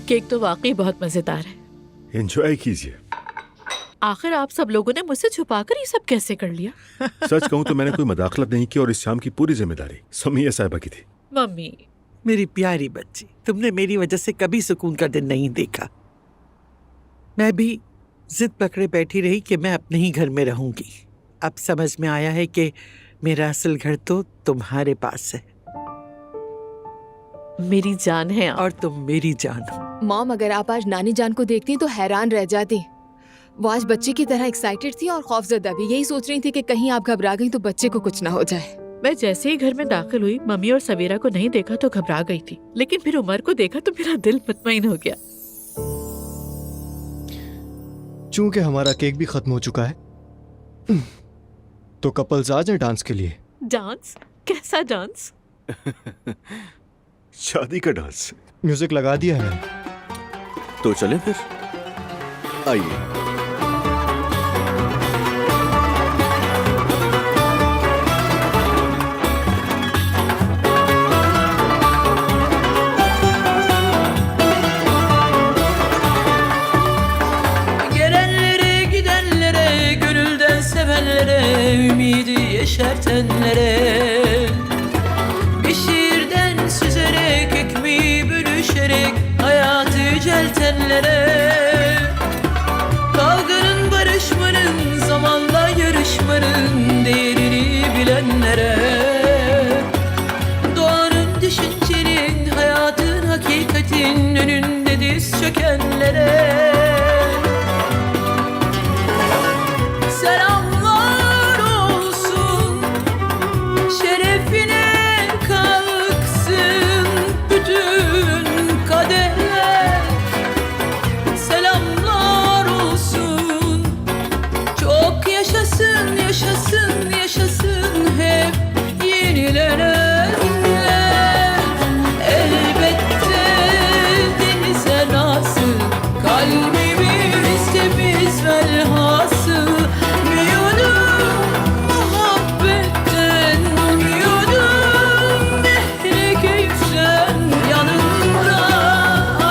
Cake तो वाकई बहुत मजेदार है। एंजॉय कीजिए। आखिर आप सब लोगों ने मुझसे छुपाकर ये सब कैसे कर लिया? सच कहूं तो मैंने कोई मदाखलत नहीं की और इस शाम की पूरी जिम्मेदारी समिया साहिबा की थी। मम्मी, मेरी प्यारी बच्ची, तुमने मेरी वजह से कभी सुकून का दिन नहीं देखा। मैं भी जिद पकड़े बैठी रही कि मैं अपने ही घर में रहूंगी। अब समझ में आया है कि मेरा असल घर तो तुम्हारे पास है मेरी जान है आप। और तुम मेरी जान हो। मॉम, अगर आप आज नानी जान को देखती तो हैरान रह जाती। वो आज बच्चे की तरह एक्साइटेड थी और खौफजदा भी। यही सोच रही थी कि कहीं आप घबरा गई तो बच्चे को कुछ ना हो जाए। मैं जैसे ही घर में दाखिल हुई, मम्मी और सवेरा को नहीं देखा तो घबरा गई थी, लेकिन फिर उमर को देखा तो मेरा दिल मुतमईन हो गया। चूंकि हमारा केक भी खत्म हो चुका है तो कपल्स आ जाए डांस के लिए। डांस? कैसा डांस? शादी का डांस। म्यूजिक लगा दिया है तो चलें फिर, आइए। Gelenlere gidenlere, gönülden sevenlere, ümidi yeşertenlere, bir şiirden süzerek, ekmeği bölüşerek hayatı yüceltenlere, kavganın barışmanın, zamanla yarışmanın değerini bilenlere, doğanın düşüncenin, hayatın hakikatin önünde diz çökenlere selamlar olsun, şerefine kalksın bütün kadehler. Selamlar olsun, çok yaşasın, yaşasın, yaşasın hep yenilenenler. Elbette denize nasıl, kalbimiz temiz velhasıl. Umuyordum muhabbetten, umuyordum nehre keyiften. Yanımda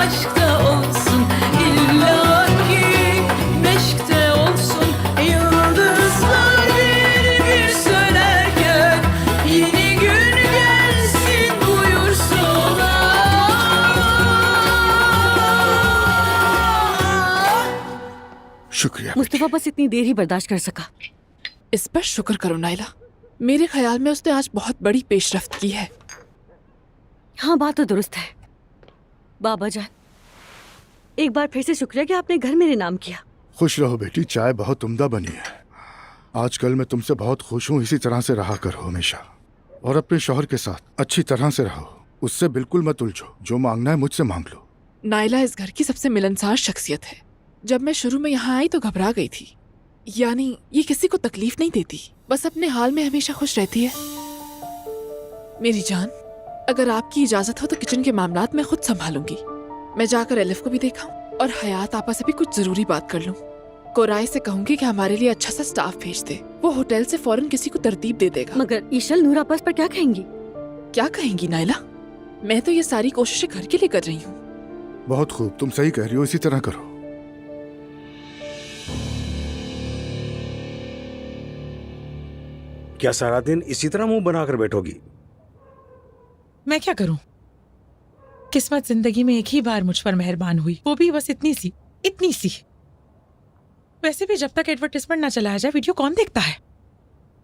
aşkta olsun, illaki meşkte olsun. Yıldızlar bir bir söylerken yeni gün gelsin buyursunlar. शुक्रिया। मुस्तफा बस इतनी देर ही बर्दाश्त कर सका। इस पर शुक्र करो नाइला। मेरे ख्याल में उसने आज बहुत बड़ी पेशरफ्त की है। हाँ, बात तो दुरुस्त है। बाबा जान, एक बार फिर से शुक्रिया कि आपने घर मेरे नाम किया। खुश रहो बेटी, चाय बहुत उम्दा बनी है। आजकल मैं तुमसे बहुत खुश हूँ। इसी तरह से रहा करो हमेशा, और अपने शौहर के साथ अच्छी तरह से रहो। उससे बिल्कुल मत उलझो, जो मांगना है मुझसे मांग लो। नाइला इस घर की सबसे मिलनसार शख्सियत है। जब मैं शुरू में यहाँ आई तो घबरा गई थी। यानी ये किसी को तकलीफ नहीं देती, बस अपने हाल में हमेशा खुश रहती है। मेरी जान, अगर आपकी इजाजत हो तो किचन के मामलात मैं खुद संभालूंगी। मैं जाकर एलिफ को भी देखा और हयात आपा से भी कुछ जरूरी बात कर लूं। कोराय से कहूंगी कि हमारे लिए अच्छा सा स्टाफ भेज दे। वो होटल से फौरन किसी को तरतीब दे देगा। मगर ईशल नूर आपस पर क्या कहेंगी? क्या कहेंगी नाइला? मैं तो ये सारी कोशिशें घर के लिए कर रही हूँ। बहुत खूब, तुम सही कह रही हो, इसी तरह करो। क्या सारा दिन इसी तरह मुंह बनाकर बैठोगी? मैं क्या करूं? किस्मत जिंदगी में एक ही बार मुझ पर मेहरबान हुई, वो भी बस इतनी सी, इतनी सी। वैसे भी जब तक एडवर्टाइजमेंट ना चलाया जाए वीडियो कौन देखता है?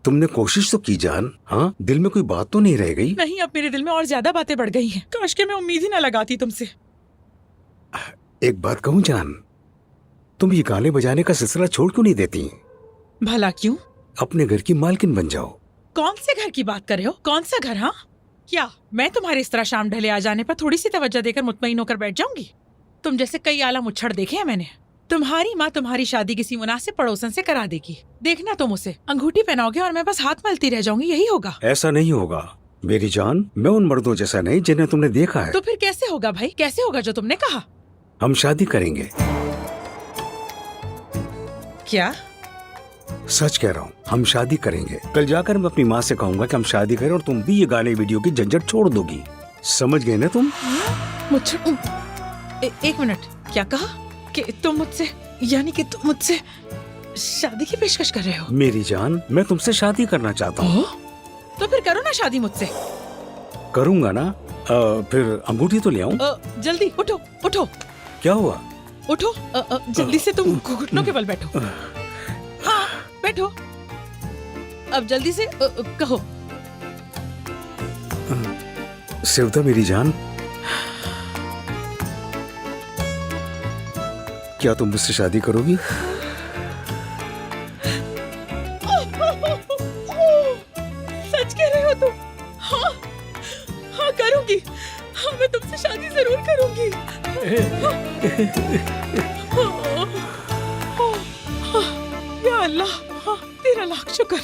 तुमने कोशिश तो की जान। हाँ, दिल में कोई बात तो नहीं रह गई? नहीं, अब मेरे दिल में और ज्यादा बातें बढ़ गई हैं। काश के मैं उम्मीद ही ना लगाती तुमसे। एक बात कहूँ जान, तुम ये गाने बजाने का सिलसिला छोड़ क्यों नहीं देती? भला क्यों? अपने घर की मालकिन बन जाओ। कौन से घर की बात कर रहे हो? कौन सा घर? हाँ, क्या मैं तुम्हारे इस तरह शाम ढले आ जाने पर थोड़ी सी तवज्जो देकर मुतमईन होकर बैठ जाऊंगी? तुम जैसे कई आला मुच्छड़ देखे हैं मैंने। तुम्हारी माँ तुम्हारी शादी किसी मुनासिब पड़ोसन से करा देगी। देखना तुम उसे अंगूठी पहनाओगे और मैं बस हाथ मलती रह जाऊंगी, यही होगा। ऐसा नहीं होगा मेरी जान, मैं उन मर्दों जैसा नहीं जिन्हें तुमने देखा है। तो फिर कैसे होगा भाई? कैसे होगा जो तुमने कहा? हम शादी करेंगे। क्या? सच कह रहा हूँ, हम शादी करेंगे। कल जाकर मैं अपनी माँ से कहूंगा कि हम शादी करें और तुम भी ये गाने वीडियो की झंझट छोड़ दोगी। समझ गए ना तुम? मुझे एक मिनट, क्या कहा कि तुम मुझसे, यानी कि तुम मुझसे शादी की पेशकश कर रहे हो? मेरी जान, मैं तुमसे शादी करना चाहता हूँ। तो फिर करो ना शादी मुझसे। करूंगा ना। फिर अंगूठी तो ले आऊं? जल्दी उठो उठो। क्या हुआ? उठो, जल्दी से तुम घुटनों के बल बैठो। हाँ बैठो, अब जल्दी से कहो। सेवता मेरी जान, क्या तुम मुझसे शादी करोगी? सच कह रहे हो तुम? हाँ हाँ करूंगी, हाँ मैं तुमसे शादी जरूर करूंगी। या अल्लाह, हाँ तेरा लाख शुक्र।